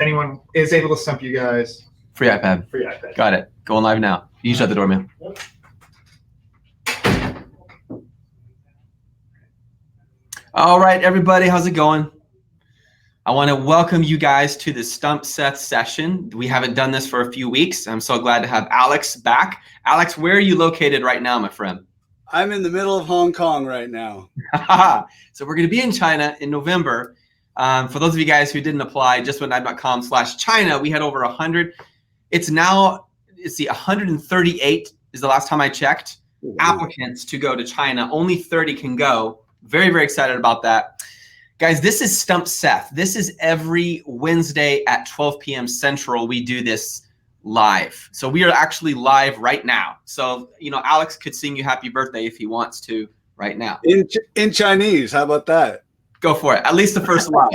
anyone is able to stump you guys. Free iPad. Free iPad. Got it. Going live now. You shut the door, man. Yep. All right, everybody, how's it going? I want to welcome you guys to the Stump Seth session. We haven't done this for a few weeks. I'm so glad to have Alex back. Alex, where are you located right now, my friend? I'm in the middle of Hong Kong right now. So we're going to be in China in November. For those of you guys who didn't apply, justwhatdive.com/China, we had over 100. It's 138 is the last time I checked. Applicants to go to China. Only 30 can go. Very, very excited about that. Guys, this is Stump Seth. This is every Wednesday at 12 p.m. Central. We do this live. So we are actually live right now. So, Alex could sing you happy birthday if he wants to right now. In Chinese. How about that? Go for it. At least the first line.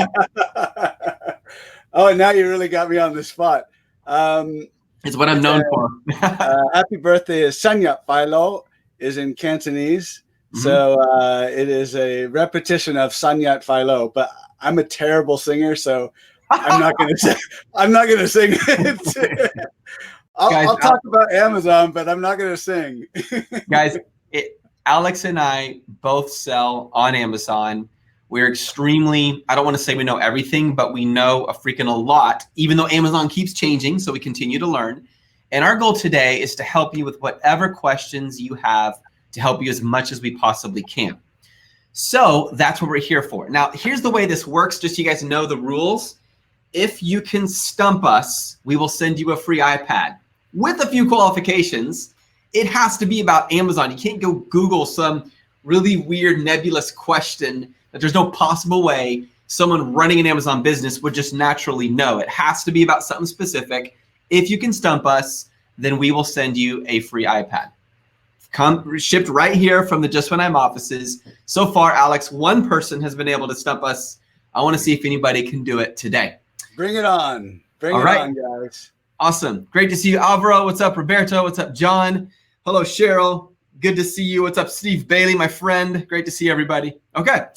Oh, now you really got me on the spot. It's what I'm known for. Happy birthday is Sanyat Philo is in Cantonese. So it is a repetition of Sanyat Philo, but I'm a terrible singer, so I'm not going to sing. I'm not going to sing it. I'll talk about Amazon, but I'm not going to sing. Guys, Alex and I both sell on Amazon. We're extremely, I don't want to say we know everything, but we know a freaking a lot, even though Amazon keeps changing, so we continue to learn. And our goal today is to help you with whatever questions you have, to help you as much as we possibly can. So that's what we're here for. Now, here's the way this works, just so you guys know the rules. If you can stump us, we will send you a free iPad with a few qualifications. It has to be about Amazon. You can't go Google some really weird nebulous question that there's no possible way someone running an Amazon business would just naturally know. It has to be about something specific. If you can stump us, then we will send you a free iPad. Shipped right here from the Just When I'm offices. So far, Alex, one person has been able to stump us. I want to see if anybody can do it today. Bring it on. Bring it on, guys. Awesome. Great to see you, Alvaro. What's up, Roberto? What's up, John? Hello, Cheryl. Good to see you. What's up, Steve Bailey, my friend? Great to see everybody. Okay.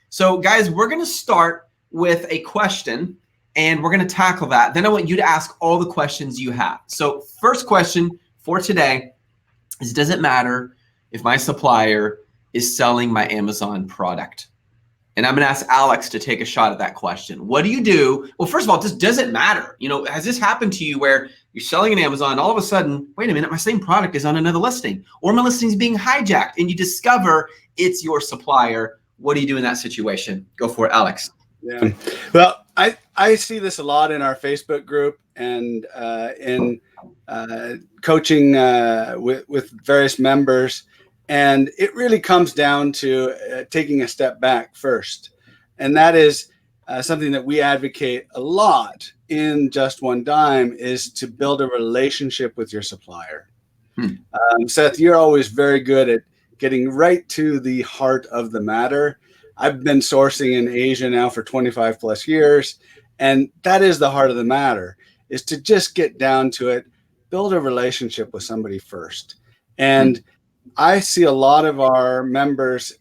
So, guys, we're going to start with a question, and we're going to tackle that. Then I want you to ask all the questions you have. So, first question for today is, does it matter if my supplier is selling my Amazon product? And I'm going to ask Alex to take a shot at that question. What do you do? Well, first of all, does it matter? Has this happened to you where you're selling an Amazon, all of a sudden, wait a minute, my same product is on another listing, or my listing is being hijacked, and you discover it's your supplier? What do you do in that situation? Go for it, Alex. Yeah. Well, I see this a lot in our Facebook group and in coaching with various members. And it really comes down to taking a step back first. And that is something that we advocate a lot in Just One Dime, is to build a relationship with your supplier. Seth, you're always very good at getting right to the heart of the matter. I've been sourcing in Asia now for 25 plus years. And that is the heart of the matter, is to just get down to it, build a relationship with somebody first. And I see a lot of our members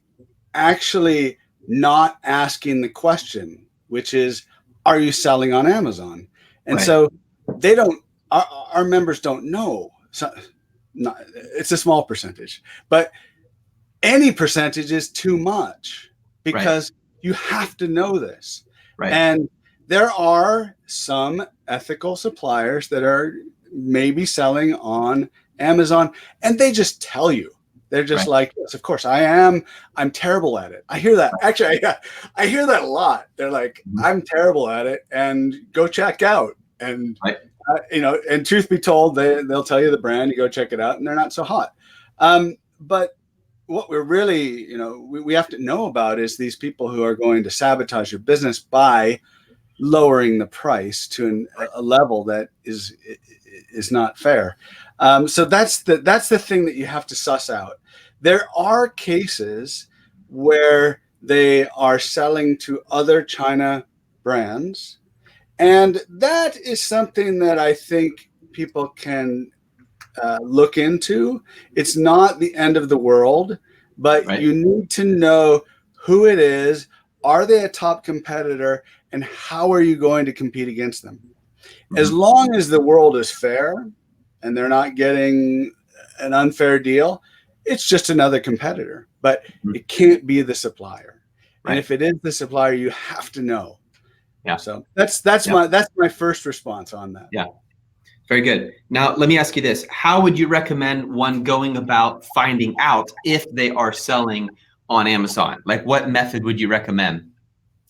actually not asking the question, which is, are you selling on Amazon? And so they don't, our members don't know. So, it's a small percentage, but any percentage is too much, because you have to know this. And there are some ethical suppliers that are maybe selling on Amazon, and they just tell you. They're just like, yes, of course I am. I'm terrible at it. I hear that. Actually, I hear that a lot. They're like, I'm terrible at it, and go check out. And and truth be told, they'll tell you the brand. You go check it out, and they're not so hot. But what we're really, we have to know about is these people who are going to sabotage your business by lowering the price to a level that is not fair. So that's the thing that you have to suss out. There are cases where they are selling to other China brands, and that is something that I think people can look into. It's not the end of the world, but you need to know who it is. Are they a top competitor, and how are you going to compete against them? As long as the world is fair and they're not getting an unfair deal, it's just another competitor, but it can't be the supplier. Right. And if it is the supplier, you have to know. Yeah. So that's my first response on that. Yeah. Very good. Now, let me ask you this. How would you recommend one going about finding out if they are selling on Amazon? Like, what method would you recommend?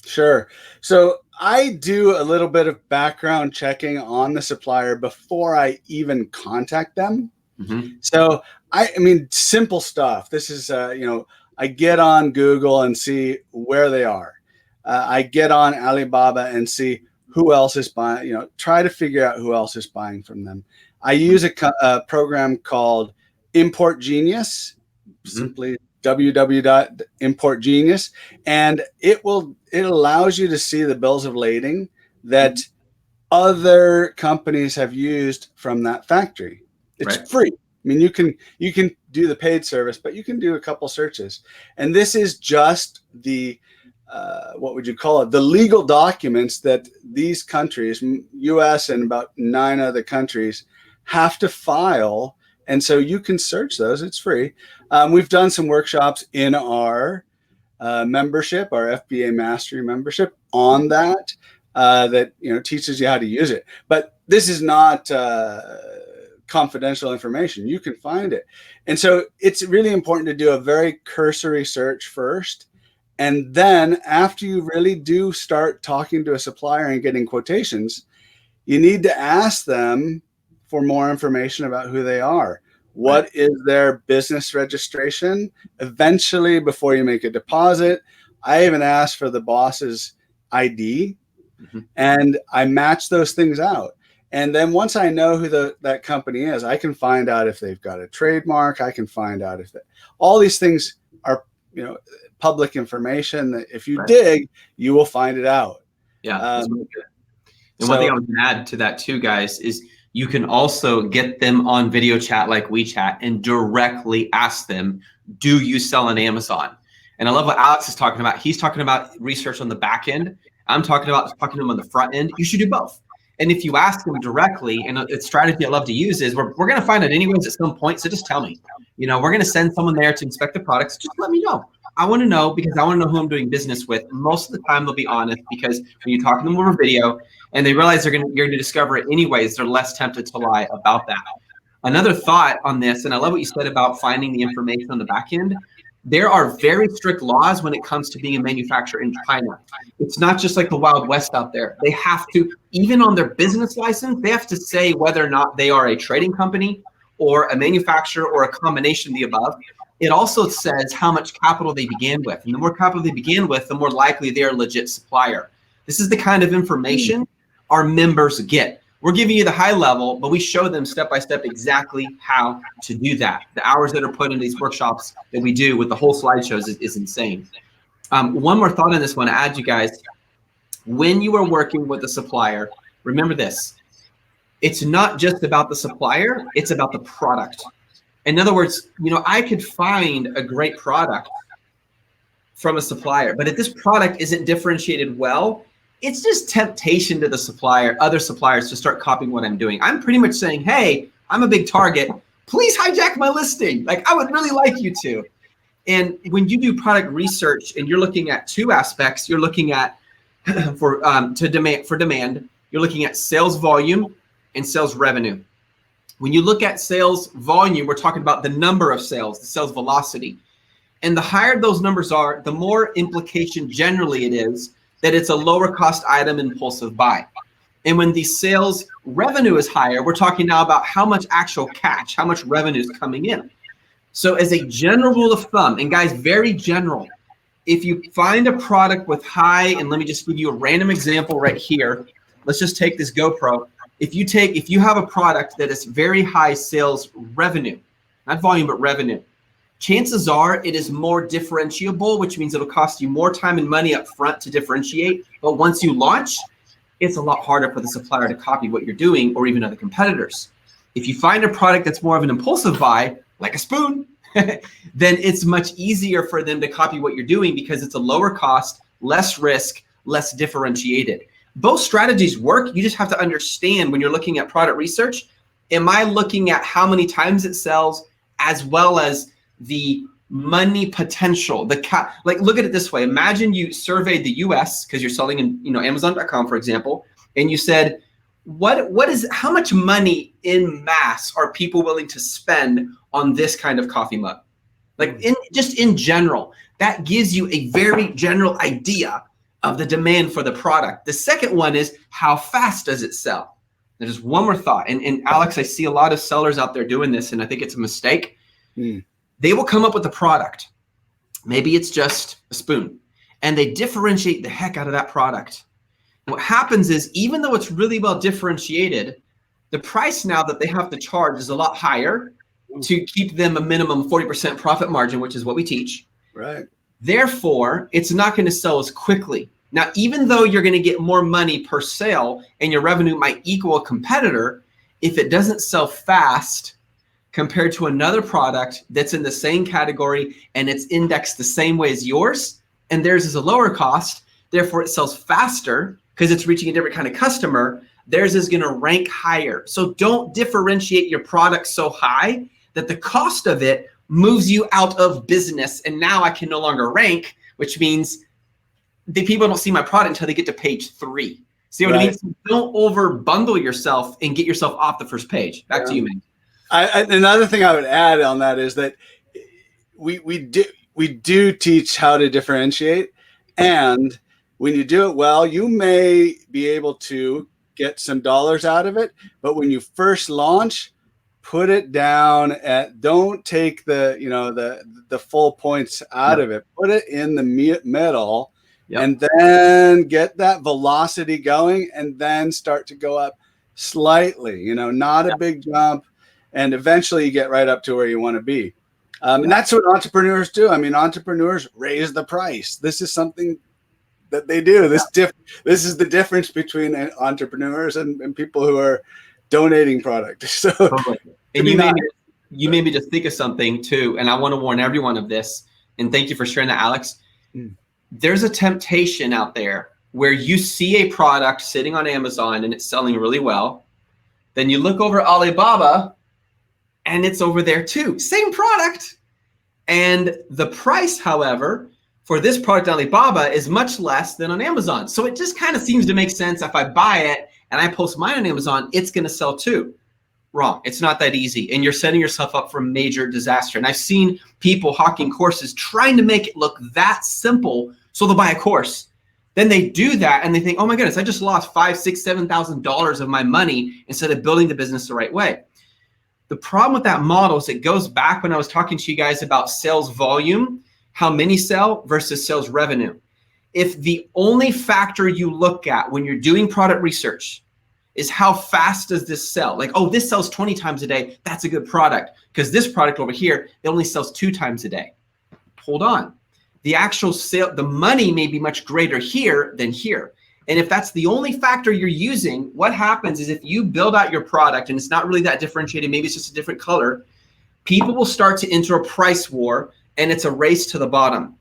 Sure. So I do a little bit of background checking on the supplier before I even contact them. So I mean, simple stuff. This is, I get on Google and see where they are. I get on Alibaba and see who else is buying, try to figure out who else is buying from them. I use a program called Import Genius, simply www.importgenius, and it allows you to see the bills of lading that other companies have used from that factory. It's free. I mean, you can do the paid service, but you can do a couple searches. And this is just the what would you call it? The legal documents that these countries, US and about 9 other countries, have to file. And so you can search those. It's free. We've done some workshops in our membership, our FBA Mastery membership, on that that teaches you how to use it. But this is not confidential information. You can find it. And so it's really important to do a very cursory search first. And then after you really do start talking to a supplier and getting quotations, you need to ask them for more information about who they are. What is their business registration? Eventually, before you make a deposit, I even ask for the boss's ID, and I match those things out. And then once I know who that company is, I can find out if they've got a trademark. I can find out if all these things are, public information that if you dig, you will find it out. Yeah. That's really good. And one thing I would add to that too, guys, is you can also get them on video chat like WeChat and directly ask them, do you sell on Amazon? And I love what Alex is talking about. He's talking about research on the back end. I'm talking about talking to them on the front end. You should do both. And if you ask them directly, and a strategy I love to use is we're going to find it anyways at some point. So just tell me, we're going to send someone there to inspect the products. Just let me know. I want to know because I want to know who I'm doing business with. Most of the time they'll be honest because when you talk to them over video and they realize you're going to discover it anyways, they're less tempted to lie about that. Another thought on this, and I love what you said about finding the information on the back end. There are very strict laws when it comes to being a manufacturer in China. It's not just like the Wild West out there. They have to, even on their business license, they have to say whether or not they are a trading company or a manufacturer or a combination of the above. It also says how much capital they began with. And the more capital they begin with, the more likely they're a legit supplier. This is the kind of information our members get. We're giving you the high level, but we show them step-by-step exactly how to do that. The hours that are put into these workshops that we do with the whole slideshows is insane. One more thought on this one to add, you guys. When you are working with a supplier, remember this. It's not just about the supplier, it's about the product. In other words, I could find a great product from a supplier, but if this product isn't differentiated well, it's just temptation to the supplier, other suppliers to start copying what I'm doing. I'm pretty much saying, hey, I'm a big target. Please hijack my listing. Like, I would really like you to. And when you do product research and you're looking at two aspects, you're looking at for demand, you're looking at sales volume and sales revenue. When you look at sales volume, we're talking about the number of sales, the sales velocity. And the higher those numbers are, the more implication generally it is that it's a lower cost item impulsive buy. And when the sales revenue is higher, we're talking now about how much actual cash, how much revenue is coming in. So as a general rule of thumb, and guys, very general, if you find a product with high, and let me just give you a random example right here. Let's just take this GoPro. If you have a product that is very high sales revenue, not volume, but revenue, chances are it is more differentiable, which means it'll cost you more time and money up front to differentiate. But once you launch, it's a lot harder for the supplier to copy what you're doing or even other competitors. If you find a product that's more of an impulsive buy, like a spoon, then it's much easier for them to copy what you're doing because it's a lower cost, less risk, less differentiated. both strategies work. You just have to understand when you're looking at product research, am I looking at how many times it sells as well as the money potential? Like, look at it this way. Imagine you surveyed the US because you're selling in, Amazon.com, for example, and you said, how much money in mass are people willing to spend on this kind of coffee mug? Like in general, that gives you a very general idea of the demand for the product. The second one is, how fast does it sell? There's one more thought. And Alex, I see a lot of sellers out there doing this, and I think it's a mistake. They will come up with a product. Maybe it's just a spoon, and they differentiate the heck out of that product. And what happens is, even though it's really well differentiated, the price now that they have to charge is a lot higher to keep them a minimum 40% profit margin, which is what we teach. Right. Therefore, it's not going to sell as quickly. Now, even though you're going to get more money per sale and your revenue might equal a competitor, if it doesn't sell fast compared to another product that's in the same category and it's indexed the same way as yours, and theirs is a lower cost, therefore it sells faster because it's reaching a different kind of customer, theirs is going to rank higher. So don't differentiate your product so high that the cost of it moves you out of business, and now I can no longer rank, which means the people don't see my product until they get to page 3. See what I mean? So don't over bundle yourself and get yourself off the first page. Back to you, man. Another thing I would add on that is that we do teach how to differentiate, and when you do it well, you may be able to get some dollars out of it. But when you first launch, put it down don't take the full points out of it. Put it in the middle, and then get that velocity going, and then start to go up slightly. Not a big jump, and eventually you get right up to where you want to be. And that's what entrepreneurs do. I mean, entrepreneurs raise the price. This is something that they do. This is the difference between entrepreneurs and people who are donating product. So, and you made me just think of something too, and I want to warn everyone of this. And thank you for sharing that, Alex. There's a temptation out there where you see a product sitting on Amazon and it's selling really well. Then you look over Alibaba and it's over there too. Same product. And the price, however, for this product on Alibaba is much less than on Amazon. So it just kind of seems to make sense. If I buy it and I post mine on Amazon, it's going to sell too. Wrong. It's not that easy. And you're setting yourself up for major disaster. And I've seen people hawking courses trying to make it look that simple so they'll buy a course. Then they do that and they think, oh my goodness, I just lost $5,000, $6,000, $7,000 of my money instead of building the business the right way. The problem with that model is it goes back when I was talking to you guys about sales volume, how many sell versus sales revenue. If the only factor you look at when you're doing product research is how fast does this sell? Like, oh, this sells 20 times a day. That's a good product. Because this product over here, it only sells 2 times a day. Hold on. The actual sale, the money may be much greater here than here. And if that's the only factor you're using, what happens is if you build out your product and it's not really that differentiated, maybe it's just a different color, people will start to enter a price war and it's a race to the bottom.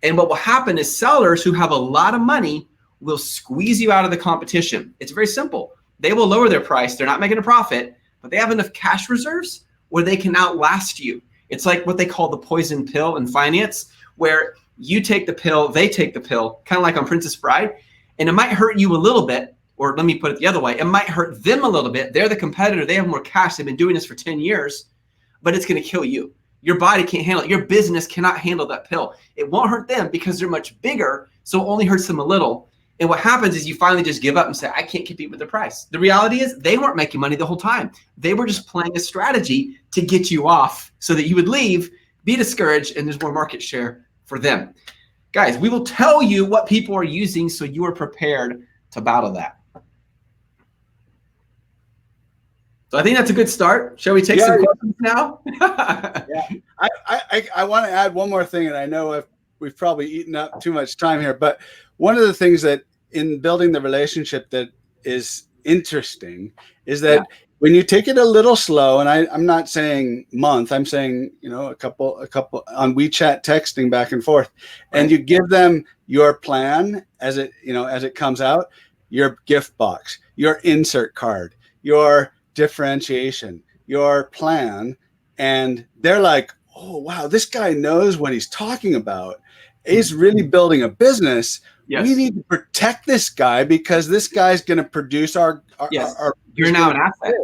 And what will happen is sellers who have a lot of money will squeeze you out of the competition. It's very simple. They will lower their price. They're not making a profit, but they have enough cash reserves where they can outlast you. It's like what they call the poison pill in finance, where you take the pill, they take the pill, kind of like on Princess Bride, and it might hurt you a little bit, or let me put it the other way, it might hurt them a little bit. They're the competitor. They have more cash. They've been doing this for 10 years, but it's going to kill you. Your body can't handle it. Your business cannot handle that pill. It won't hurt them because they're much bigger, so it only hurts them a little. And what happens is you finally just give up and say, I can't compete with the price. The reality is they weren't making money the whole time. They were just playing a strategy to get you off so that you would leave, be discouraged, and there's more market share for them. Guys, we will tell you what people are using so you are prepared to battle that. So I think that's a good start. Shall we take some questions now? I want to add one more thing, and I know we've probably eaten up too much time here, but one of the things that in building the relationship that is interesting is that when you take it a little slow, and I'm not saying month, I'm saying, a couple on WeChat texting back and forth, and you give them your plan as it comes out, your gift box, your insert card, your differentiation, your plan. And they're like, oh, wow, this guy knows what he's talking about. He's really building a business. Yes. We need to protect this guy because this guy's going to produce our yes. You're now an asset.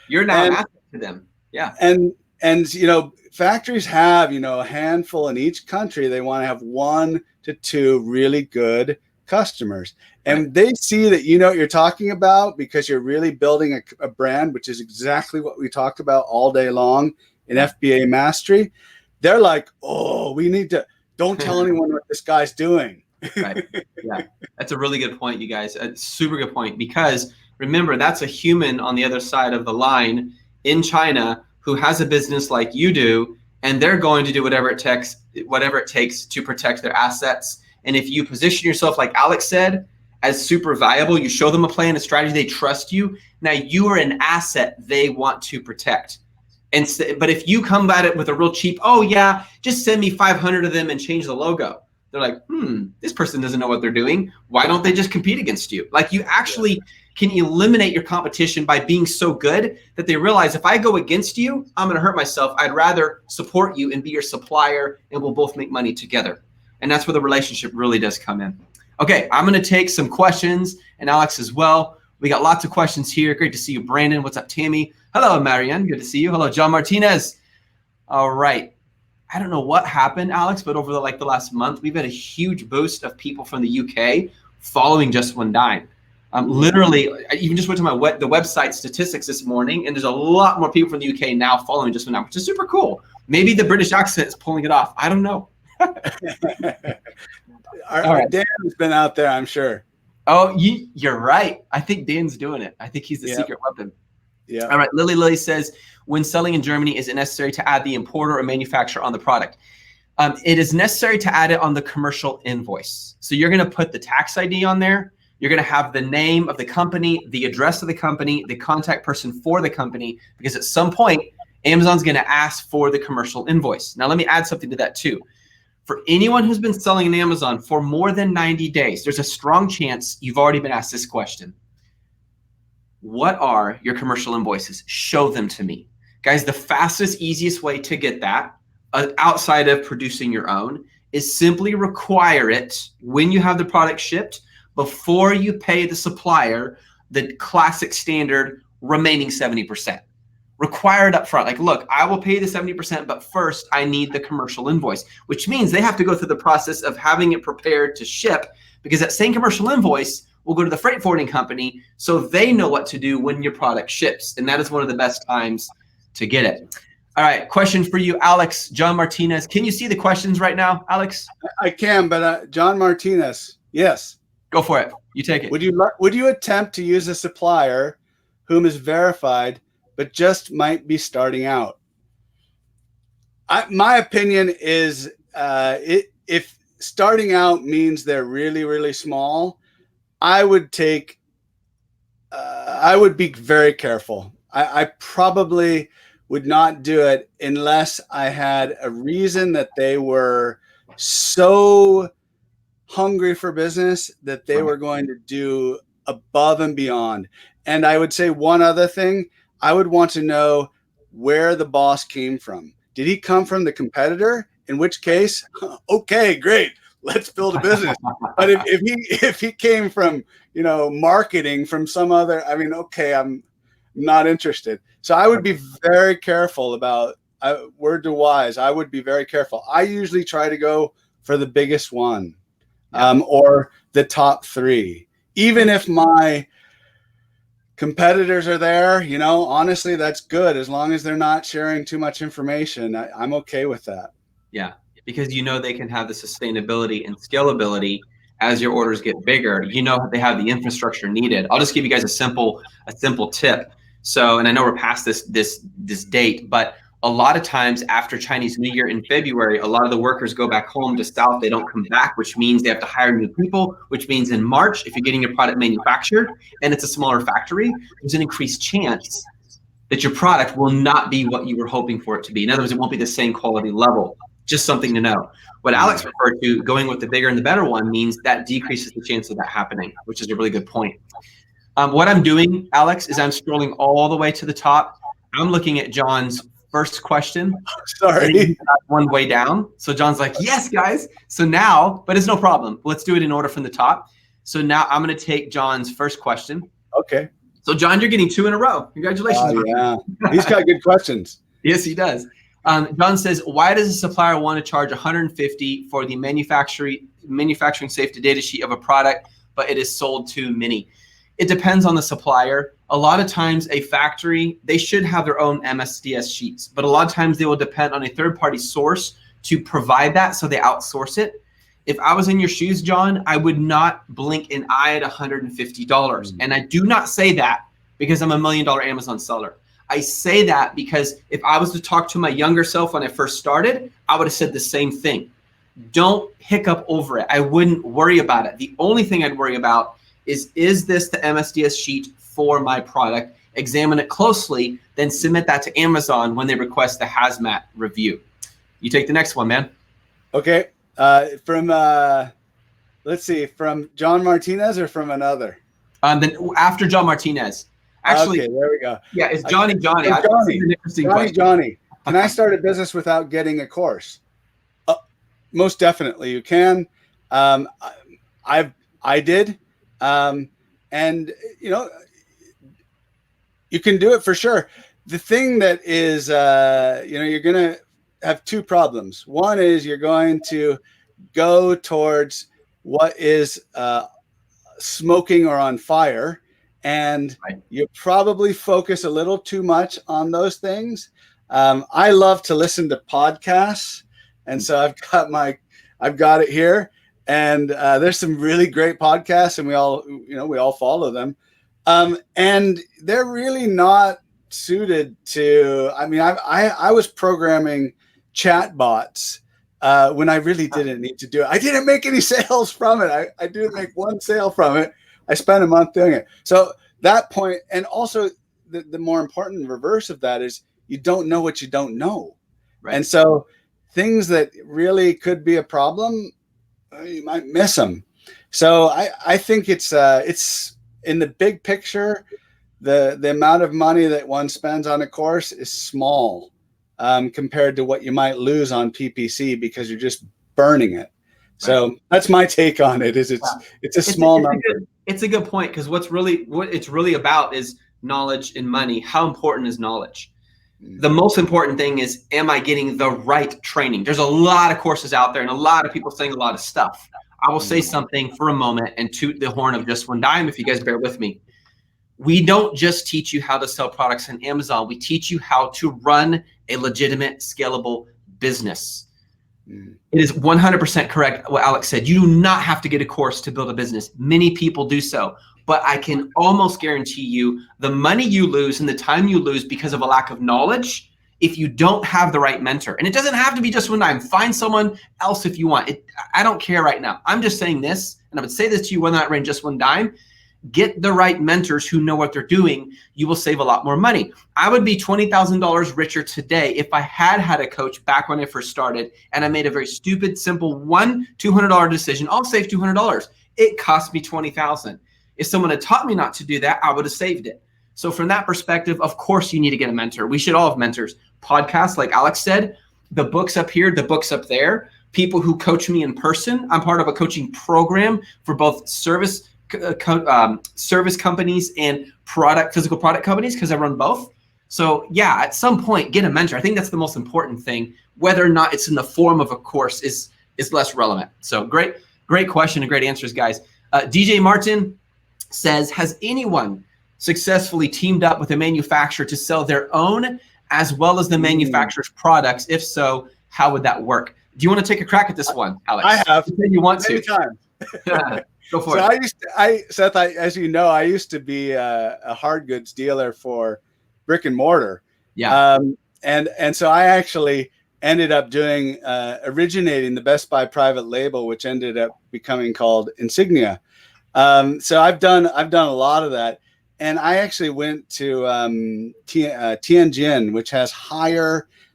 You're now an asset to them. Yeah. And you know, factories have, you know, a handful in each country. They want to have 1 to 2 really good customers. And they see that you know what you're talking about because you're really building a brand, which is exactly what we talked about all day long in FBA Mastery. They're like, oh, we need to, don't tell anyone what this guy's doing. Right. Yeah. That's a really good point, you guys. A super good point, because remember, that's a human on the other side of the line in China who has a business like you do, and they're going to do whatever it takes to protect their assets. And if you position yourself, like Alex said, as super valuable, you show them a plan, a strategy, they trust you. Now you are an asset they want to protect. But if you come at it with a real cheap, oh yeah, just send me 500 of them and change the logo. They're like, this person doesn't know what they're doing. Why don't they just compete against you? Like, you actually can eliminate your competition by being so good that they realize, if I go against you, I'm going to hurt myself. I'd rather support you and be your supplier, and we'll both make money together. And that's where the relationship really does come in. Okay, I'm going to take some questions, and Alex as well. We got lots of questions here. Great to see you, Brandon. What's up, Tammy? Hello, Marianne. Good to see you. Hello, John Martinez. All right. I don't know what happened, Alex, but over the last month, we've had a huge boost of people from the UK following Just One Dime. Literally, I even just went to the website statistics this morning, and there's a lot more people from the UK now following Just One Dime, which is super cool. Maybe the British accent is pulling it off. I don't know. Our Dan has been out there, I'm sure. Oh, you're right. I think Dan's doing it. I think he's the secret weapon. Yeah. All right. Lily says, when selling in Germany, is it necessary to add the importer or manufacturer on the product? It is necessary to add it on the commercial invoice. So you're going to put the tax ID on there. You're going to have the name of the company, the address of the company, the contact person for the company, because at some point, Amazon's going to ask for the commercial invoice. Now, let me add something to that too. For anyone who's been selling on Amazon for more than 90 days, there's a strong chance you've already been asked this question. What are your commercial invoices? Show them to me. Guys, the fastest, easiest way to get that, outside of producing your own, is simply require it when you have the product shipped before you pay the supplier the classic standard remaining 70%. Require it up front. Like, look, I will pay the 70%, but first I need the commercial invoice, which means they have to go through the process of having it prepared to ship, because that same commercial invoice will go to the freight forwarding company so they know what to do when your product ships. And that is one of the best times to get it. All right, question for you, Alex. John Martinez. Can you see the questions right now, Alex? I can, but John Martinez, yes. Go for it. You take it. Would you attempt to use a supplier whom is verified but just might be starting out? My opinion is if starting out means they're really, really small, I would be very careful. I probably would not do it unless I had a reason that they were so hungry for business that they were going to do above and beyond. And I would say one other thing. I would want to know where the boss came from. Did he come from the competitor? In which case, okay, great. Let's build a business. But if he came from, marketing from some other, okay, I'm not interested. So I would be very careful about word to wise. I would be very careful. I usually try to go for the biggest one, or the top 3, even if my competitors are there. Honestly, that's good as long as they're not sharing too much information. I'm okay with that. Yeah, because they can have the sustainability and scalability as your orders get bigger. They have the infrastructure needed. I'll just give you guys a simple tip. So, and I know we're past this date, but a lot of times after Chinese New Year in February, a lot of the workers go back home to South. They don't come back, which means they have to hire new people, which means in March, if you're getting your product manufactured and it's a smaller factory, there's an increased chance that your product will not be what you were hoping for it to be. In other words, it won't be the same quality level. Just something to know. What Alex referred to, going with the bigger and the better one, means that decreases the chance of that happening, which is a really good point. What I'm doing, Alex, is I'm scrolling all the way to the top. I'm looking at John's first question. Sorry. One way down. So John's like, yes, guys. So now, but it's no problem. Let's do it in order from the top. So now I'm going to take John's first question. Okay. So John, you're getting 2 in a row. Congratulations. Yeah. He's got good questions. Yes, he does. John says, why does a supplier want to charge $150 for the manufacturing safety data sheet of a product, but it is sold to many? It depends on the supplier. A lot of times a factory, they should have their own MSDS sheets, but a lot of times they will depend on a third-party source to provide that, so they outsource it. If I was in your shoes, John, I would not blink an eye at $150. And I do not say that because I'm a $1 million Amazon seller. I say that because if I was to talk to my younger self when I first started, I would have said the same thing. Don't hiccup over it. I wouldn't worry about it. The only thing I'd worry about is this the MSDS sheet for my product? Examine it closely, then submit that to Amazon when they request the hazmat review. You take the next one, man. Okay. From John Martinez or from another? Then after John Martinez. Actually, okay, there we go. Yeah, it's Johnny. Johnny. Can I start a business without getting a course? Most definitely, you can. I did, and you can do it for sure. The thing that is, you're going to have 2 problems. One is you're going to go towards what is smoking or on fire, and you probably focus a little too much on those things. I love to listen to podcasts, and so I've got it here, and there's some really great podcasts, and we all follow them, and they're really not suited to. I mean, I was programming chat bots when I really didn't need to do it. I didn't make any sales from it. I didn't make one sale from it. I spent a month doing it. So that point, and also the more important reverse of that is you don't know what you don't know. Right. And so things that really could be a problem, you might miss them. So I think it's in the big picture, the amount of money that one spends on a course is small compared to what you might lose on PPC because you're just burning it. So that's my take on it. It's a small number. It's a good point, because what it's really about is knowledge and money. How important is knowledge? The most important thing is, am I getting the right training? There's a lot of courses out there and a lot of people saying a lot of stuff. I will say something for a moment and toot the horn of Just One Dime, if you guys bear with me. We don't just teach you how to sell products on Amazon. We teach you how to run a legitimate, scalable business. It is 100% correct what Alex said. You do not have to get a course to build a business. Many people do so. But I can almost guarantee you the money you lose and the time you lose because of a lack of knowledge if you don't have the right mentor. And it doesn't have to be Just One Dime. Find someone else if you want. I don't care right now. I'm just saying this, and I would say this to you whether or not running Just One Dime. Get the right mentors who know what they're doing. You will save a lot more money. I would be $20,000 richer today if I had a coach back when I first started and I made a very stupid, simple $200 decision. I'll save $200. It cost me $20,000. If someone had taught me not to do that, I would have saved it. So from that perspective, of course, you need to get a mentor. We should all have mentors. Podcasts, like Alex said, the books up here, the books up there, people who coach me in person. I'm part of a coaching program for both service companies and physical product companies, because I run both. So yeah, at some point, get a mentor. I think that's the most important thing. Whether or not it's in the form of a course is less relevant. So great question and great answers, guys. DJ Martin says, has anyone successfully teamed up with a manufacturer to sell their own as well as the manufacturer's products? If so, how would that work? Do you want to take a crack at this one, Alex? I have. You want to? Anytime. Go for it. Seth, as you know, I used to be a hard goods dealer for brick and mortar. Yeah. And so I actually ended up originating the Best Buy private label, which ended up becoming called Insignia. So I've done a lot of that. And I actually went to Tianjin, which has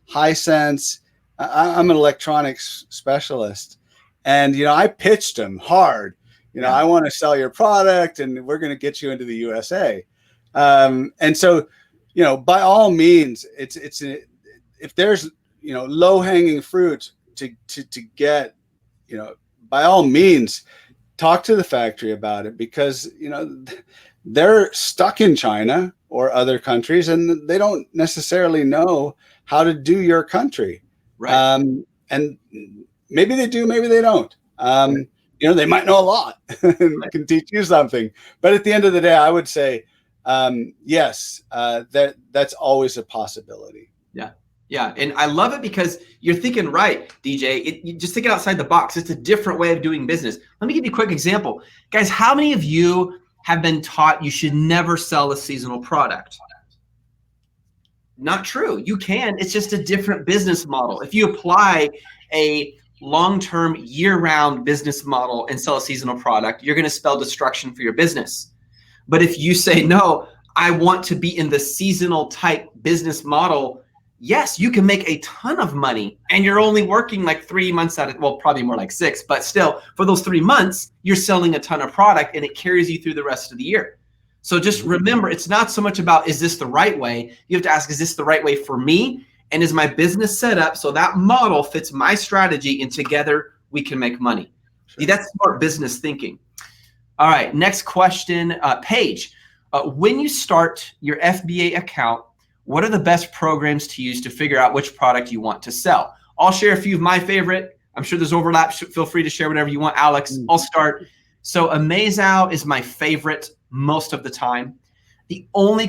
Hisense, I'm an electronics specialist, and I pitched them hard. I want to sell your product, and we're going to get you into the USA. And so, by all means, if there's low hanging fruit to get, by all means, talk to the factory about it, because they're stuck in China or other countries, and they don't necessarily know how to do your country. Right. And maybe they do, maybe they don't. They might know a lot and can teach you something. But at the end of the day, I would say, yes, that's always a possibility. Yeah. Yeah. And I love it because you're thinking right, DJ. You just thinking outside the box. It's a different way of doing business. Let me give you a quick example. Guys, how many of you have been taught you should never sell a seasonal product? Not true. You can. It's just a different business model. If you apply a long-term, year-round business model and sell a seasonal product, you're going to spell destruction for your business. But if you say, no, I want to be in the seasonal type business model, yes, you can make a ton of money, and you're only working like 3 months out of, well, probably more like 6, but still for those 3 months, you're selling a ton of product and it carries you through the rest of the year. So just remember, it's not so much about, is this the right way? You have to ask, is this the right way for me? And is my business set up so that model fits my strategy, and together we can make money? Sure. That's smart business thinking. All right, next question, Paige. When you start your FBA account, what are the best programs to use to figure out which product you want to sell? I'll share a few of my favorite. I'm sure there's overlap. Feel free to share whatever you want. Alex, I'll start. So Amazal is my favorite most of the time. The only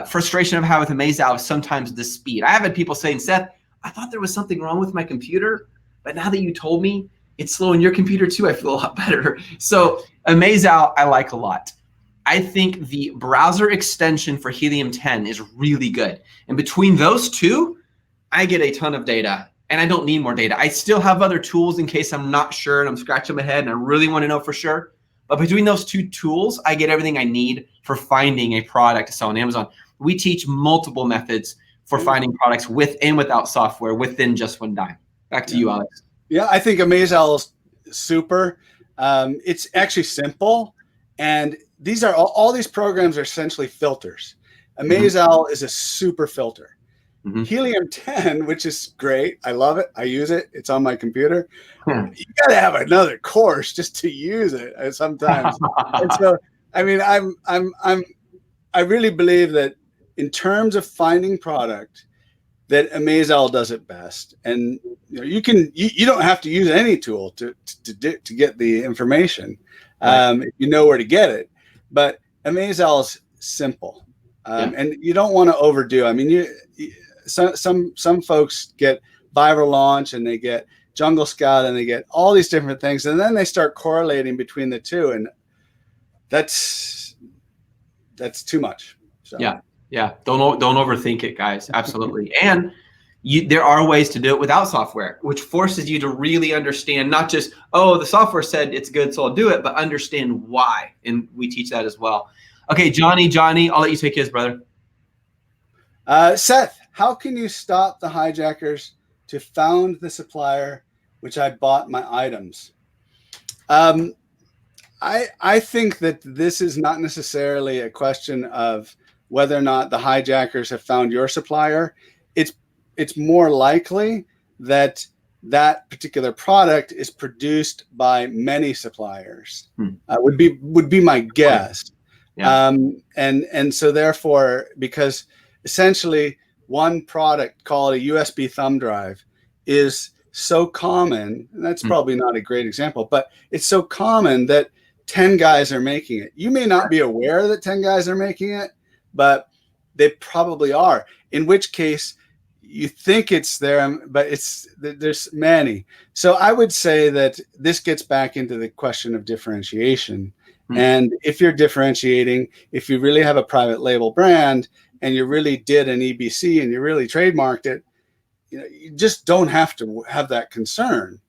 frustration I've had with Amazal is sometimes the speed. I have had people saying, Seth, I thought there was something wrong with my computer, but now that you told me it's slow in your computer too, I feel a lot better. So Amazal I like a lot. I think the browser extension for Helium 10 is really good. And between those two, I get a ton of data, and I don't need more data. I still have other tools in case I'm not sure and I'm scratching my head and I really want to know for sure. But between those two tools, I get everything I need for finding a product to sell on Amazon. We teach multiple methods for finding products with and without software within just one dime. Back to you, Alex. Yeah, I think Amazal is super. It's actually simple, and these are all these programs are essentially filters. Amazal is a super filter. Helium 10, which is great. I love it. I use it. It's on my computer. You got to have another course just to use it sometimes. And so, I mean, I really believe that in terms of finding product, that Amazal does it best. And you don't have to use any tool to get the information. If you know where to get it. But Amazal is simple, and you don't want to overdo. I mean, some folks get Viral Launch, and they get Jungle Scout, and they get all these different things, and then they start correlating between the two, and that's too much. So. Yeah. Don't overthink it, guys. Absolutely. And there are ways to do it without software, which forces you to really understand, not just, oh, the software said it's good, so I'll do it, but understand why. And we teach that as well. Okay, Johnny, I'll let you take his, brother. Seth, how can you stop the hijackers to found the supplier which I bought my items? I think that this is not necessarily a question of whether or not the hijackers have found your supplier. It's more likely that that particular product is produced by many suppliers. Would be my guess. Yeah. And so therefore, because essentially one product called a USB thumb drive is so common, and that's probably not a great example, but it's so common that 10 guys are making it. You may not be aware that 10 guys are making it, but they probably are, in which case you think it's there, but there's many. So I would say that this gets back into the question of differentiation. And if you're differentiating, if you really have a private label brand and you really did an EBC and you really trademarked it, you just don't have to have that concern.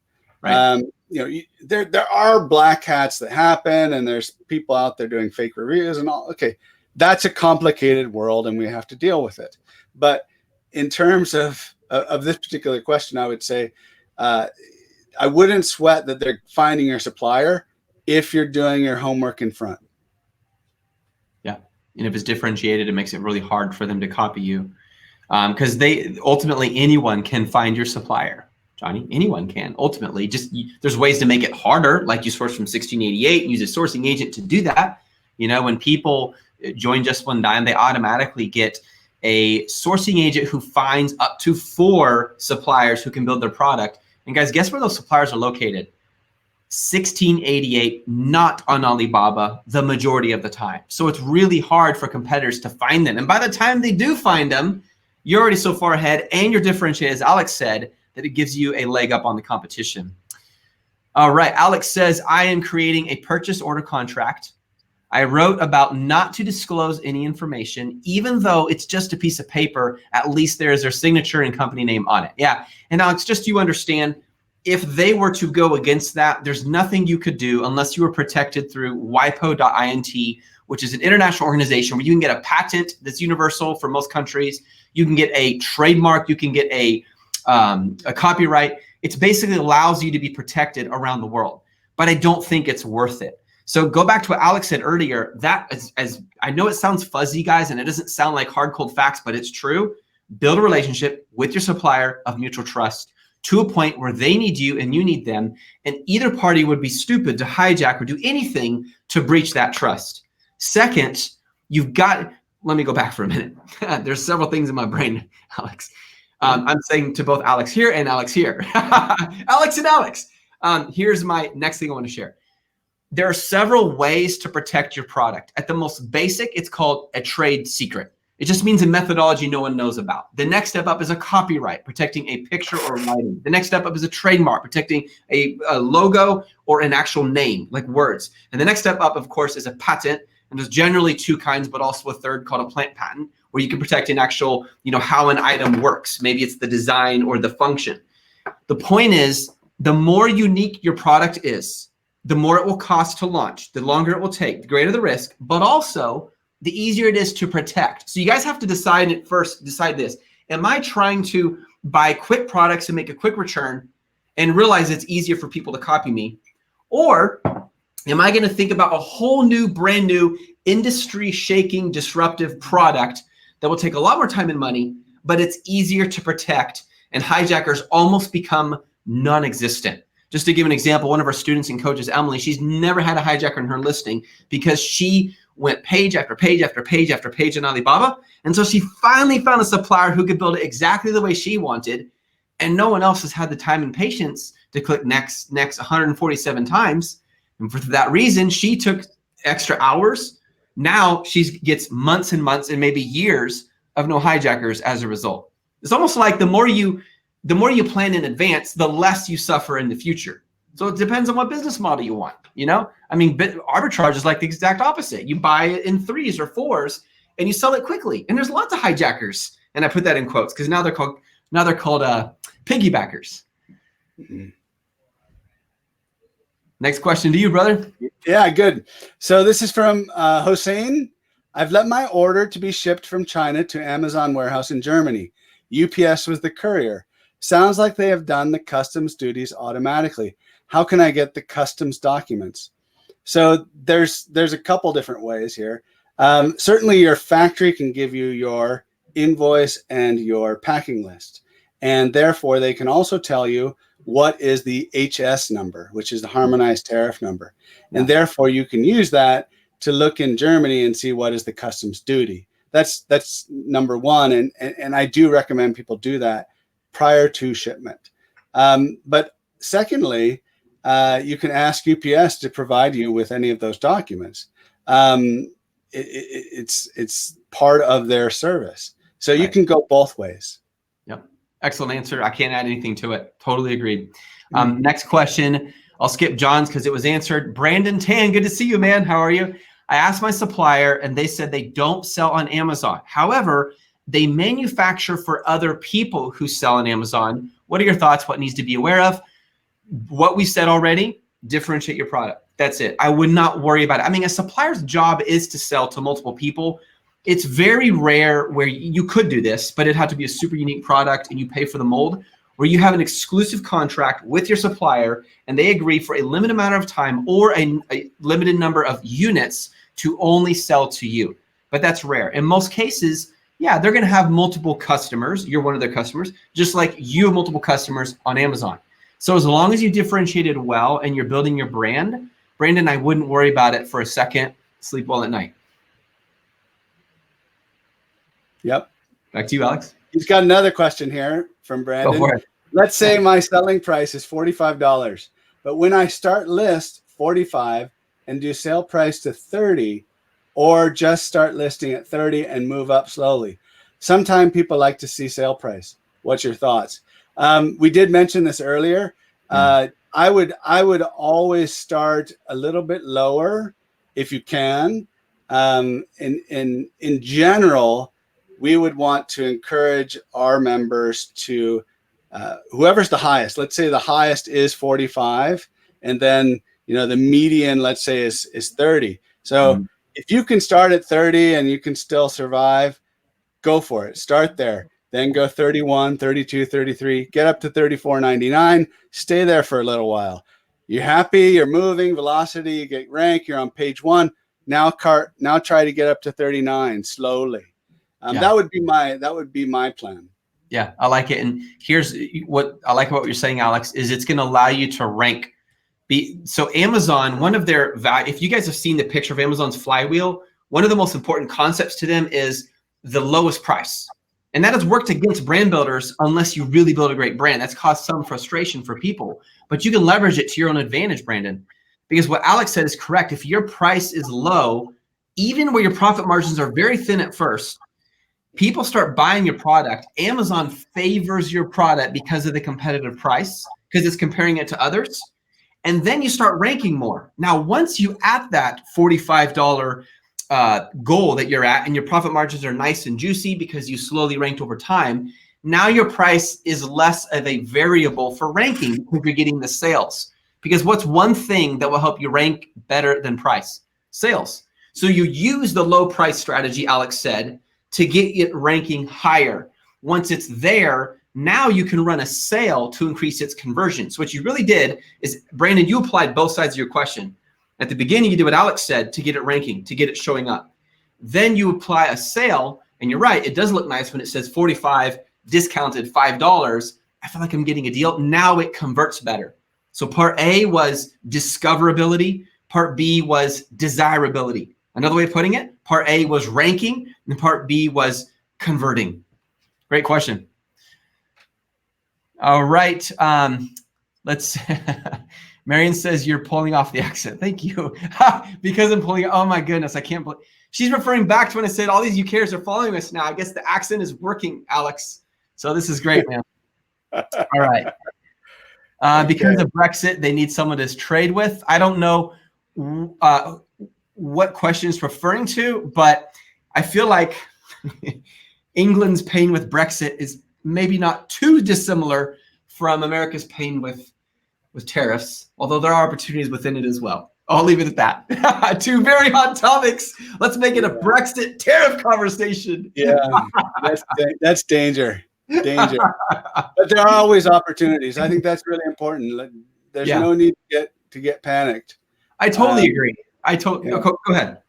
Right. There are black hats that happen, and there's people out there doing fake reviews and all. Okay, that's a complicated world, and we have to deal with it. But in terms of of this particular question, I would say I wouldn't sweat that they're finding your supplier if you're doing your homework in front. Yeah. And if it's differentiated, it makes it really hard for them to copy you. Because ultimately anyone can find your supplier, Johnny. Anyone can ultimately. There's ways to make it harder, like you source from 1688, use a sourcing agent to do that. When people join Just One Dime, they automatically get a sourcing agent who finds up to 4 suppliers who can build their product. And guys, guess where those suppliers are located? 1688, not on Alibaba, the majority of the time. So it's really hard for competitors to find them. And by the time they do find them, you're already so far ahead and you're differentiated, as Alex said, that it gives you a leg up on the competition. All right, Alex says, I am creating a purchase order contract. I wrote about not to disclose any information, even though it's just a piece of paper. At least there is their signature and company name on it. Yeah, and Alex, just so you understand, if they were to go against that, there's nothing you could do unless you were protected through WIPO.int, which is an international organization where you can get a patent that's universal for most countries. You can get a trademark. You can get a copyright. It basically allows you to be protected around the world. But I don't think it's worth it. So go back to what Alex said earlier. That as I know it sounds fuzzy, guys, and it doesn't sound like hard, cold facts, but it's true. Build a relationship with your supplier of mutual trust to a point where they need you and you need them. And either party would be stupid to hijack or do anything to breach that trust. Second, you've got, let me go back for a minute. There's several things in my brain, Alex. I'm saying to both Alex here and Alex here. Alex and Alex. Here's my next thing I want to share. There are several ways to protect your product. At the most basic, it's called a trade secret. It just means a methodology no one knows about. The next step up is a copyright, protecting a picture or writing. The next step up is a trademark, protecting a logo or an actual name, like words. And the next step up, of course, is a patent. And there's generally 2 kinds, but also a third called a plant patent, where you can protect an actual, how an item works. Maybe it's the design or the function. The point is, the more unique your product is, the more it will cost to launch, the longer it will take, the greater the risk, but also the easier it is to protect. So you guys have to decide this. Am I trying to buy quick products and make a quick return and realize it's easier for people to copy me? Or am I going to think about a whole new, brand new, industry-shaking, disruptive product that will take a lot more time and money, but it's easier to protect, and hijackers almost become non-existent? Just to give an example, one of our students and coaches, Emily, she's never had a hijacker in her listing because she went page after page after page after page on Alibaba. And so she finally found a supplier who could build it exactly the way she wanted. And no one else has had the time and patience to click next 147 times. And for that reason, she took extra hours. Now she gets months and months and maybe years of no hijackers as a result. It's almost like the more you plan in advance, the less you suffer in the future. So it depends on what business model you want. Arbitrage is like the exact opposite. You buy it in 3s or 4s and you sell it quickly. And there's lots of hijackers. And I put that in quotes because now they're called piggybackers. Mm-hmm. Next question to you, brother. Yeah, good. So this is from Hossein. I've let my order to be shipped from China to Amazon warehouse in Germany. UPS was the courier. Sounds like they have done the customs duties automatically. How can I get the customs documents? So there's a couple different ways here. Certainly your factory can give you your invoice and your packing list. And therefore they can also tell you what is the HS number, which is the harmonized tariff number. And therefore you can use that to look in Germany and see what is the customs duty. That's number one. And I do recommend people do that prior to shipment. But secondly, you can ask UPS to provide you with any of those documents. It's part of their service. So you can go both ways. Yep. Excellent answer. I can't add anything to it. Totally agreed. Next question. I'll skip John's because it was answered. Brandon Tan, good to see you, man. How are you? I asked my supplier and they said they don't sell on Amazon. However, they manufacture for other people who sell on Amazon. What are your thoughts? What needs to be aware of? What we said already, differentiate your product. That's it. I would not worry about it. I mean, a supplier's job is to sell to multiple people. It's very rare where you could do this, but it had to be a super unique product and you pay for the mold, where you have an exclusive contract with your supplier and they agree for a limited amount of time or a limited number of units to only sell to you. But that's rare. In most cases, yeah, they're going to have multiple customers. You're one of their customers, just like you have multiple customers on Amazon. So as long as you differentiated well and you're building your brand, Brandon, I wouldn't worry about it for a second. Sleep well at night. Yep. Back to you, Alex. He's got another question here from Brandon. Go for it. Let's say my selling price is $45, but when I start list 45 and do sale price to 30, or just start listing at 30 and move up slowly. Sometimes people like to see sale price. What's your thoughts? We did mention this earlier. I would always start a little bit lower if you can. In general, we would want to encourage our members to whoever's the highest. Let's say the highest is 45, and then the median, let's say, is 30. So if you can start at 30 and you can still survive, go for it. Start there. Then go 31, 32, 33, get up to 34.99, stay there for a little while. You're happy, you're moving, velocity, you get rank, you're on page 1. Now try to get up to 39 slowly. That would be my plan. Yeah, I like it. And here's what I like about what you're saying, Alex, is it's going to allow you to rank. So Amazon, one of their if you guys have seen the picture of Amazon's flywheel, one of the most important concepts to them is the lowest price. And that has worked against brand builders unless you really build a great brand. That's caused some frustration for people, but you can leverage it to your own advantage, Brandon, because what Alex said is correct. If your price is low, even where your profit margins are very thin at first, people start buying your product. Amazon favors your product because of the competitive price, because it's comparing it to others. And then you start ranking more. Now, once you at that $45 goal that you're at and your profit margins are nice and juicy because you slowly ranked over time, now your price is less of a variable for ranking because you're getting the sales. Because what's one thing that will help you rank better than price? Sales. So you use the low price strategy, Alex said, to get it ranking higher. Once it's there, now you can run a sale to increase its conversion. So what you really did is, Brandon, you applied both sides of your question. At the beginning, you did what Alex said to get it ranking, to get it showing up. Then you apply a sale, and you're right, it does look nice when it says 45, discounted $5. I feel like I'm getting a deal. Now it converts better. So part A was discoverability. Part B was desirability. Another way of putting it, part A was ranking, and part B was converting. Great question. All right. Let's. Marion says you're pulling off the accent. Thank you. Because I'm pulling. Oh my goodness, I can't believe. She's referring back to when I said all these UKers are following us now. I guess the accent is working, Alex. So this is great, man. All right. Because of Brexit, they need someone to trade with. I don't know what question is referring to, but I feel like England's pain with Brexit is maybe not too dissimilar from America's pain with tariffs, although there are opportunities within it as well. I'll leave it at that. Two very hot topics. Let's make it a Brexit tariff conversation. Yeah, that's danger. But there are always opportunities. I think that's really important. There's no need to get panicked. I totally agree. Go ahead.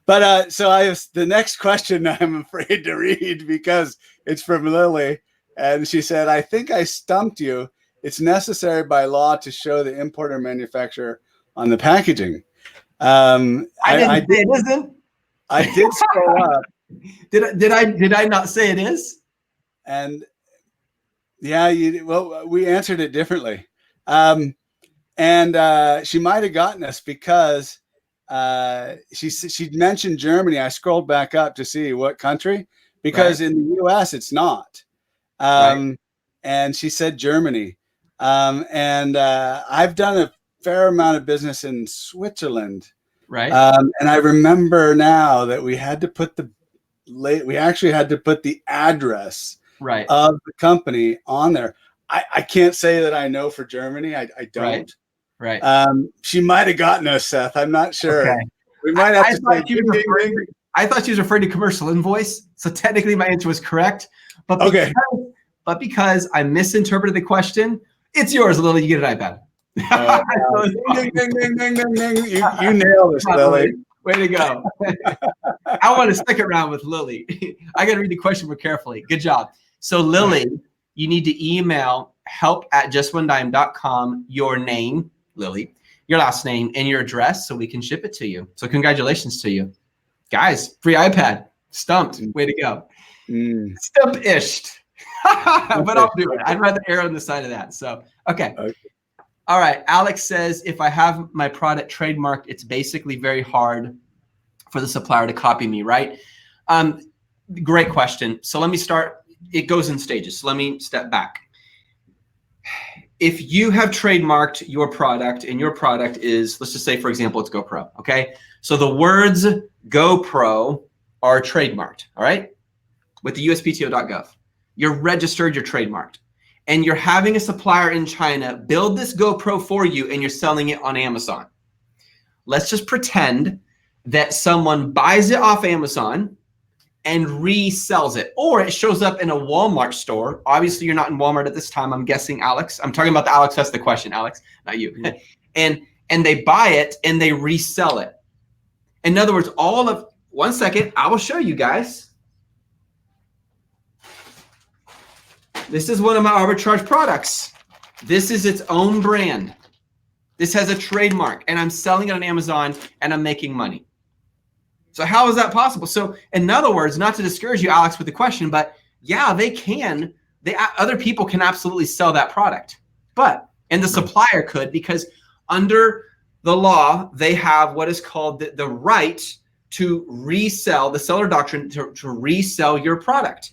But so the next question I'm afraid to read because it's from Lily, and she said, "I think I stumped you. It's necessary by law to show the importer manufacturer on the packaging." I did scroll up. Did I not say it is? And yeah, we answered it differently. And she might have gotten us because she mentioned Germany. I scrolled back up to see what country, because in the US it's not. And she said Germany. And I've done a fair amount of business in Switzerland. Right. And I remember now that we had to put we actually had to put the address of the company on there. I can't say that I know for Germany. I don't. Right. She might have gotten us, Seth. I'm not sure. Okay. We might have to say. I thought she was referring to commercial invoice. So technically my answer was correct. But Okay. because I misinterpreted the question, it's yours, Lily. You get an iPad. Ding, ding, ding, ding, ding, ding. You nailed this, Lily. Way to go. I want to stick around with Lily. I got to read the question more carefully. Good job. So Lily, you need to email help@justonedime.com, your name, Lily, your last name, and your address so we can ship it to you. So congratulations to you. Guys, free iPad. Stumped. Way to go. Stump-ished. But I'll do it. I'd rather err on the side of that. So, okay. All right. Alex says, if I have my product trademarked, it's basically very hard for the supplier to copy me, right? Great question. So let me start. It goes in stages. So let me step back. If you have trademarked your product and your product is, let's just say, for example, it's GoPro. Okay. So the words GoPro are trademarked. All right. With the USPTO.gov. You're registered, you're trademarked. And you're having a supplier in China build this GoPro for you and you're selling it on Amazon. Let's just pretend that someone buys it off Amazon and resells it, or it shows up in a Walmart store. Obviously, you're not in Walmart at this time. I'm guessing, Alex. I'm talking about the Alex. That's the question, Alex, not you. And they buy it and they resell it. In other words, one second, I will show you guys. This is one of my arbitrage products. This is its own brand. This has a trademark and I'm selling it on Amazon and I'm making money. So how is that possible? So in other words, not to discourage you, Alex, with the question, but yeah, they can. Other people can absolutely sell that product. And the supplier could, because under the law, they have what is called the right to resell, the seller doctrine to resell your product.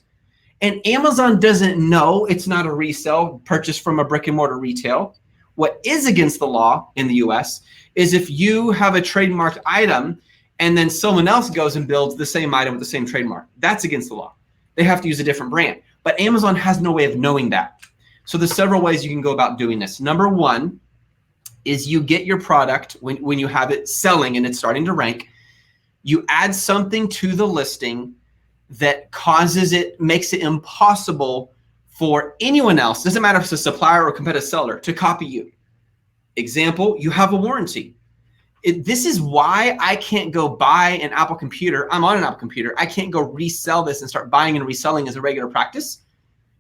And Amazon doesn't know it's not a resale purchase from a brick and mortar retail. What is against the law in the US is if you have a trademarked item and then someone else goes and builds the same item with the same trademark. That's against the law. They have to use a different brand. But Amazon has no way of knowing that. So there's several ways you can go about doing this. Number one is you get your product when you have it selling and it's starting to rank, you add something to the listing that makes it impossible for anyone else, doesn't matter if it's a supplier or a competitive seller, to copy you. Example, you have a warranty. This is why I can't go buy an Apple computer. I'm on an Apple computer. I can't go resell this and start buying and reselling as a regular practice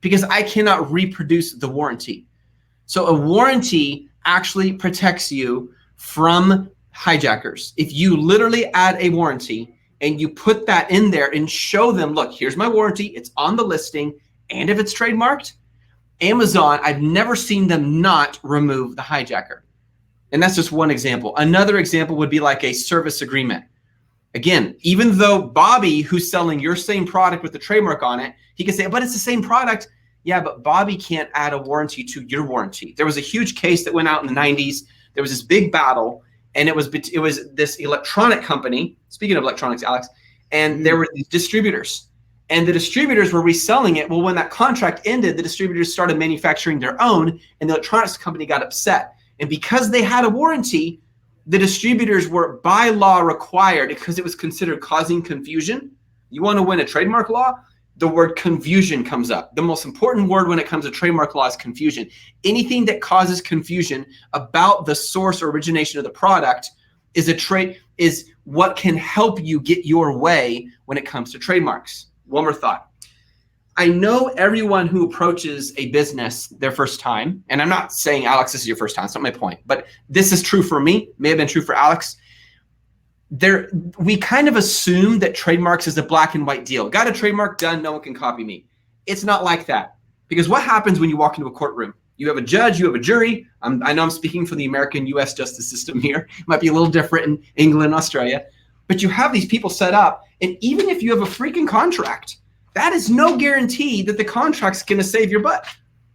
because I cannot reproduce the warranty. So a warranty actually protects you from hijackers. If you literally add a warranty and you put that in there and show them, look, here's my warranty, it's on the listing, and if it's trademarked, Amazon, I've never seen them not remove the hijacker. And that's just one example. Another example would be like a service agreement. Again, even though Bobby, who's selling your same product with the trademark on it, he can say, but it's the same product. Yeah, but Bobby can't add a warranty to your warranty. There was a huge case that went out in the 90s. There was this big battle, and it was this electronic company, speaking of electronics, Alex, and there were these distributors. And the distributors were reselling it. Well, when that contract ended, the distributors started manufacturing their own, and the electronics company got upset. And because they had a warranty, the distributors were by law required, because it was considered causing confusion. You want to win a trademark law? The word confusion comes up. The most important word when it comes to trademark law is confusion. Anything that causes confusion about the source or origination of the product is what can help you get your way when it comes to trademarks. One more thought. I know everyone who approaches a business their first time, and I'm not saying, Alex, this is your first time. That's not my point, but this is true for me, may have been true for Alex. We kind of assume that trademarks is a black and white deal. Got a trademark, done, no one can copy me. It's not like that. Because what happens when you walk into a courtroom? You have a judge, you have a jury. I know I'm speaking for the American US justice system here. It might be a little different in England and Australia. But you have these people set up, and even if you have a freaking contract, that is no guarantee that the contract's going to save your butt.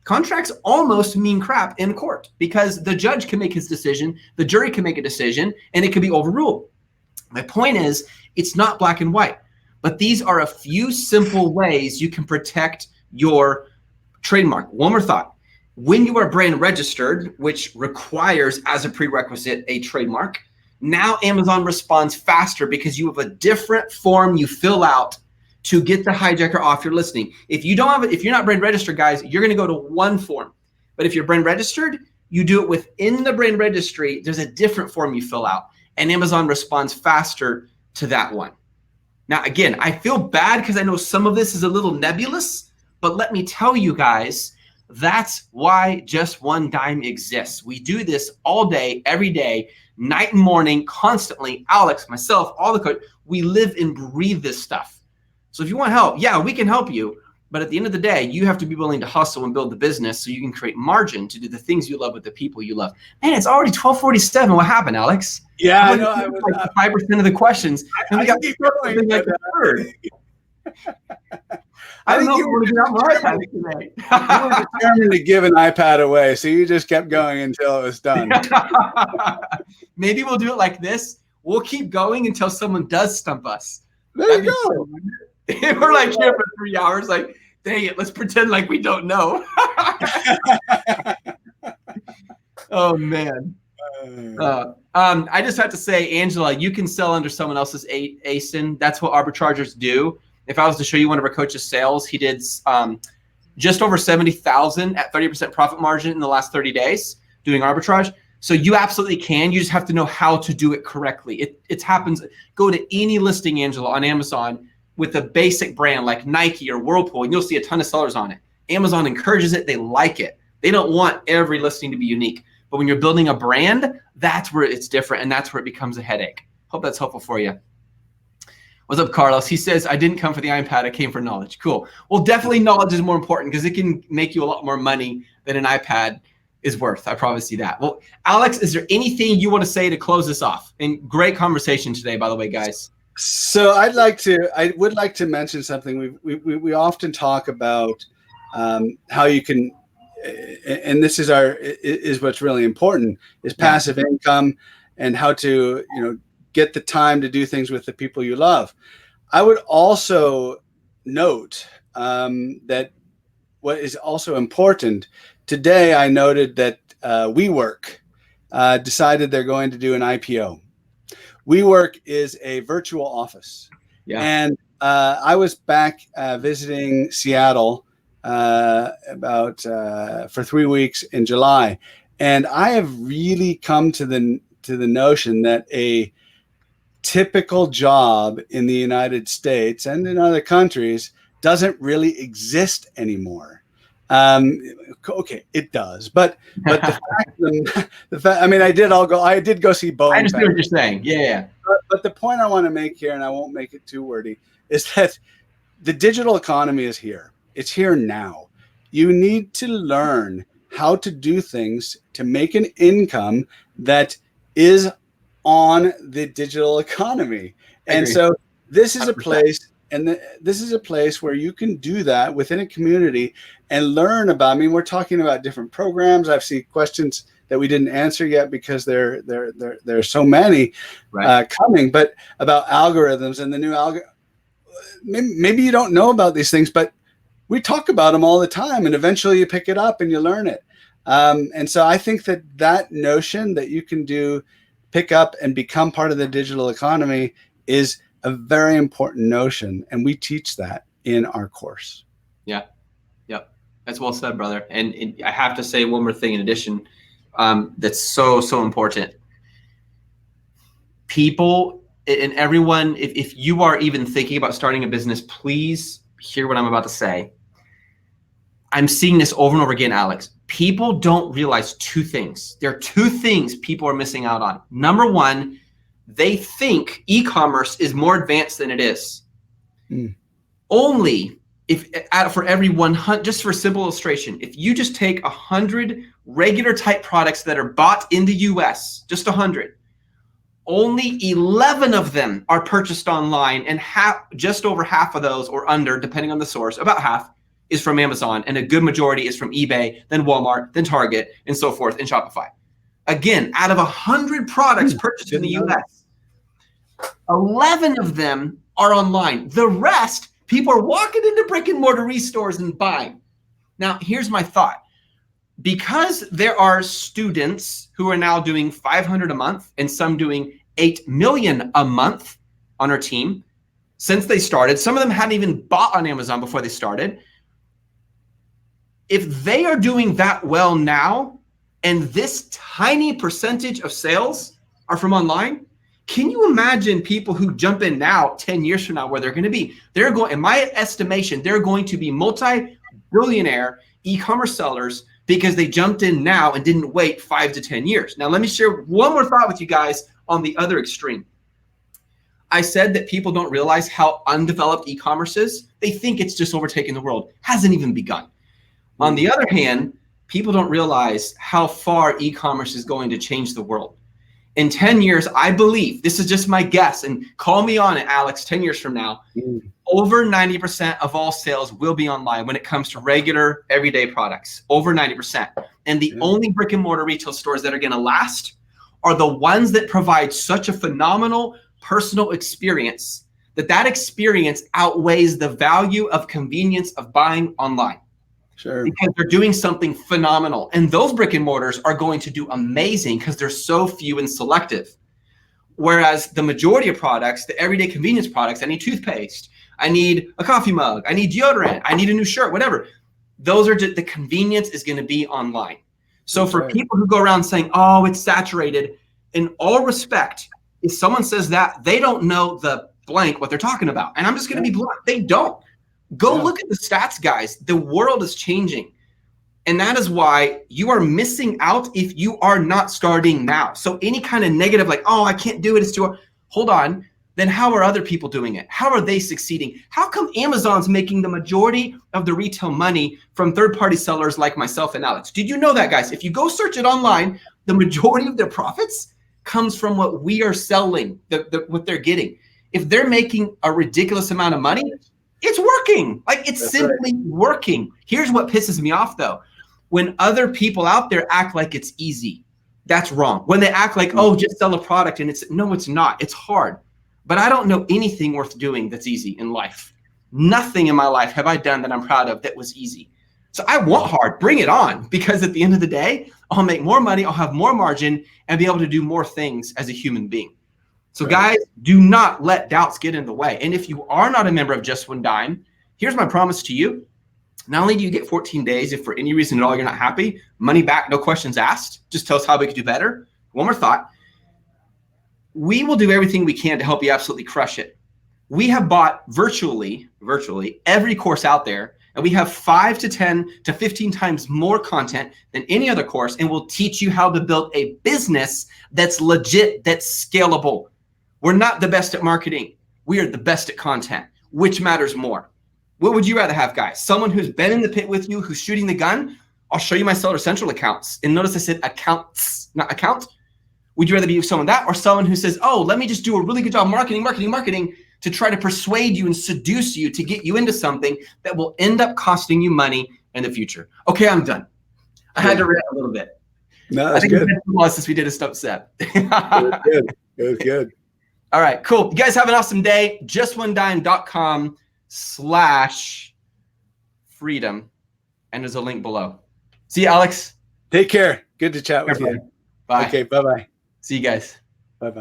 Contracts almost mean crap in court because the judge can make his decision, the jury can make a decision, and it can be overruled. My point is, it's not black and white, but these are a few simple ways you can protect your trademark. One more thought. When you are brand registered, which requires as a prerequisite a trademark, Now Amazon responds faster because you have a different form you fill out to get the hijacker off your listing. If you don't have it, if you're not brand registered, guys, you're going to go to one form. But if you're brand registered, you do it within the brand registry. There's a different form you fill out, and Amazon responds faster to that one. Now, again, I feel bad because I know some of this is a little nebulous, but let me tell you guys, that's why Just One Dime exists. We do this all day, every day, night and morning, constantly. Alex, myself, all the coach, we live and breathe this stuff. So if you want help, yeah, we can help you. But at the end of the day, you have to be willing to hustle and build the business so you can create margin to do the things you love with the people you love. Man, it's already 12:47. What happened, Alex? Yeah, I know. I was like 5% of the questions. And we got keep going. like a third. I don't know if we're going to get out my iPad today. You were determined to give an iPad away, so you just kept going until it was done. Maybe we'll do it like this. We'll keep going until someone does stump us. There you go. We're like here for 3 hours, like, dang it, let's pretend like we don't know. Oh, man. I just have to say, Angela, you can sell under someone else's ASIN. That's what arbitragers do. If I was to show you one of our coaches' sales, he did just over 70,000 at 30% profit margin in the last 30 days doing arbitrage. So you absolutely can. You just have to know how to do it correctly. It happens. Go to any listing, Angela, on Amazon with a basic brand like Nike or Whirlpool, and you'll see a ton of sellers on it. Amazon encourages it. They like it. They don't want every listing to be unique. But when you're building a brand, that's where it's different, and that's where it becomes a headache. Hope that's helpful for you. What's up, Carlos? He says, I didn't come for the iPad. I came for knowledge. Cool. Well, definitely knowledge is more important because it can make you a lot more money than an iPad is worth. I promise you that. Well, Alex, is there anything you want to say to close this off? And great conversation today, by the way, guys. So I would like to mention something. We often talk about how you can, and this is what's really important, is passive income and how to, get the time to do things with the people you love. I would also note that what is also important today, I noted that WeWork decided they're going to do an IPO. WeWork is a virtual office. Yeah. And I was back visiting Seattle for 3 weeks in July. And I have really come to the notion that a typical job in the United States and in other countries doesn't really exist anymore. Okay, it does, but the fact, I mean, I did go see Boeing. I understand what you're saying. Yeah. But the point I want to make here, and I won't make it too wordy, is that the digital economy is here. It's here now. You need to learn how to do things to make an income that is on the digital economy. And so this is 100%. A place, and this is a place where you can do that within a community and learn about. I mean, we're talking about different programs. I've seen questions that we didn't answer yet because there are so many coming, but about algorithms and the new maybe you don't know about these things, but we talk about them all the time, and eventually you pick it up and you learn it. And so I think that notion that you can pick up and become part of the digital economy is a very important notion. And we teach that in our course. Yeah. Yep. That's well said, brother. And I have to say one more thing in addition, that's so important. People and everyone, if you are even thinking about starting a business, please hear what I'm about to say. I'm seeing this over and over again, Alex. People don't realize two things. There are two things people are missing out on. Number one, they think e-commerce is more advanced than it is. Only for every 100, just for simple illustration, if you just take 100 regular type products that are bought in the US, just 100, only 11 of them are purchased online, and just over half of those, or under, depending on the source, about half, is from Amazon, and a good majority is from eBay, then Walmart, then Target, and so forth, and Shopify. Again, out of 100 products purchased in the US, 11 of them are online. The rest, people are walking into brick and mortar stores and buying. Now, here's my thought. Because there are students who are now doing $500 a month and some doing $8 million a month on our team since they started. Some of them hadn't even bought on Amazon before they started. If they are doing that well now, and this tiny percentage of sales are from online, can you imagine people who jump in now 10 years from now where they're going to be? They're going, in my estimation, they're going to be multi-billionaire e-commerce sellers because they jumped in now and didn't wait 5 to 10 years. Now, let me share one more thought with you guys on the other extreme. I said that people don't realize how undeveloped e-commerce is. They think it's just overtaking the world. Hasn't even begun. On the other hand, people don't realize how far e-commerce is going to change the world. In 10 years, I believe, this is just my guess, and call me on it, Alex, 10 years from now, over 90% of all sales will be online when it comes to regular, everyday products, over 90%. And the only brick and mortar retail stores that are going to last are the ones that provide such a phenomenal personal experience that experience outweighs the value of convenience of buying online. Sure. Because they're doing something phenomenal. And those brick and mortars are going to do amazing because they're so few and selective. Whereas the majority of products, the everyday convenience products, I need toothpaste, I need a coffee mug, I need deodorant, I need a new shirt, whatever. Those are just, the convenience is going to be online. So for people who go around saying, oh, it's saturated, in all respect, if someone says that, they don't know the blank what they're talking about. And I'm just going to be blunt. They don't. Go look at the stats, guys. The world is changing. And that is why you are missing out if you are not starting now. So any kind of negative, like, oh, I can't do it, it's too hard. Hold on. Then how are other people doing it? How are they succeeding? How come Amazon's making the majority of the retail money from third-party sellers like myself and Alex? Did you know that, guys? If you go search it online, the majority of their profits comes from what we are selling, what they're getting. If they're making a ridiculous amount of money, it's working. Like, it's simply working. Here's what pisses me off, though. When other people out there act like it's easy, that's wrong. When they act like, oh, just sell a product, and no, it's not. It's hard. But I don't know anything worth doing that's easy in life. Nothing in my life have I done that I'm proud of that was easy. So I want hard. Bring it on. Because at the end of the day, I'll make more money, I'll have more margin, and be able to do more things as a human being. So guys, do not let doubts get in the way. And if you are not a member of Just One Dime, here's my promise to you. Not only do you get 14 days, if for any reason at all you're not happy, money back, no questions asked. Just tell us how we could do better. One more thought. We will do everything we can to help you absolutely crush it. We have bought virtually every course out there, and we have 5 to 10 to 15 times more content than any other course, and we'll teach you how to build a business that's legit, that's scalable. We're not the best at marketing. We are the best at content. Which matters more? What would you rather have, guys? Someone who's been in the pit with you, who's shooting the gun? I'll show you my Seller Central accounts. And notice I said accounts, not account. Would you rather be someone that, or someone who says, oh, let me just do a really good job marketing to try to persuade you and seduce you to get you into something that will end up costing you money in the future? Okay, I'm done. I had to rant a little bit. No, that's good. Since we did a Stump Seth. It was good. It was good. All right, cool. You guys have an awesome day. justonedime.com/freedom. And there's a link below. See you, Alex. Take care. Good to chat with you. Bye. Okay, bye-bye. See you guys. Bye-bye.